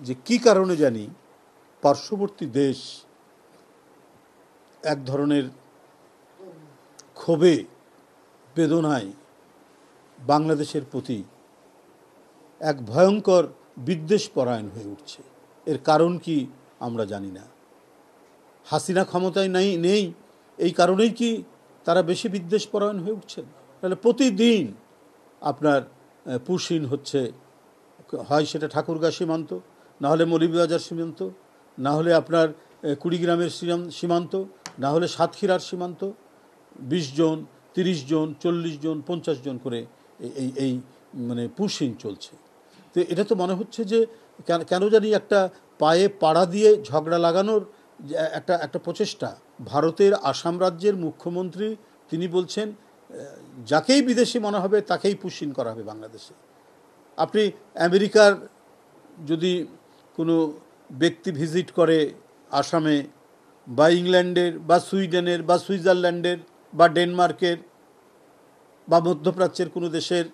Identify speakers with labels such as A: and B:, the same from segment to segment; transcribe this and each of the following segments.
A: যে কি কারণে জানি পার্শ্ববর্তী দেশ এক ধরনের ক্ষোভে বেদনায় বাংলাদেশের প্রতি এক ভয়ঙ্কর বিদ্বেষপরায়ণ হয়ে উঠছে। এর কারণ কি আমরা জানি না। হাসিনা ক্ষমতায় নেই এই কারণেই কি তারা বেশি বিদ্বেষপরায়ণ হয়ে উঠছেন? তাহলে প্রতিদিন আপনার পুশিন হচ্ছে, হয় সেটা ঠাকুরগাঁ সীমান্ত, না হলে মৌলভীবাজার সীমান্ত, না হলে আপনার কুড়িগ্রামের সীমান্ত, না হলে সাতক্ষীরার সীমান্ত। 20 জন, 30 জন, 40 জন, 50 জন করে এই মানে পুশিন চলছে। তো এটা তো মনে হচ্ছে যে কেন জানি একটা পায়ে পাড়া দিয়ে ঝগড়া লাগানোর একটা প্রচেষ্টা। ভারতের আসাম রাজ্যের মুখ্যমন্ত্রী তিনি বলছেন যাকেই বিদেশি মনে হবে তাকেই পুশিন করা হবে বাংলাদেশে। আপনি আমেরিকার যদি কোনো ব্যক্তি ভিজিট করে আসামে, বা ইংল্যান্ডের বা সুইডেনের বা সুইজারল্যান্ডের বা ডেনমার্কের বা মধ্যপ্রাচ্যের কোনো দেশের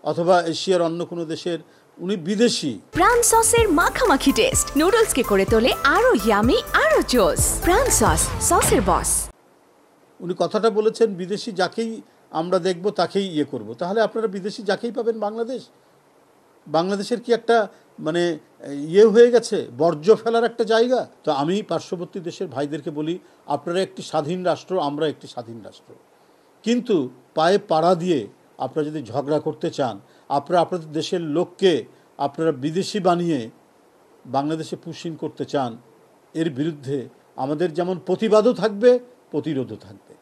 A: অথবা এশিয়ার অন্য কোনো দেশের, উনি বিদেশি।
B: প্রাণ সসের মাখামাখি টেস্ট নুডলসকে করে তোলে আরো ইয়ামি আরো জোস। প্রাণ সস, সসের বস।
A: উনি কথাটা বলেছেন বিদেশি যাকেই আমরা দেখব তাকেই ইয়ে করব। তাহলে আপনারা বিদেশি যাকেই পাবেন বাংলাদেশের কি একটা মানে ইয়ে হয়ে গেছে, বর্জ্য ফেলার একটা জায়গা? তো আমি পার্শ্ববর্তী দেশের ভাইদেরকে বলি, আপনারা একটি স্বাধীন রাষ্ট্র, আমরা একটি স্বাধীন রাষ্ট্র, কিন্তু পায়ে পাড়া দিয়ে আপনারা যদি ঝগড়া করতে চান, আপনারা আপনাদের দেশের লোককে আপনারা বিদেশি বানিয়ে বাংলাদেশে পুশিন করতে চান, এর বিরুদ্ধে আমাদের যেমন প্রতিবাদও থাকবে, প্রতিরোধও থাকবে।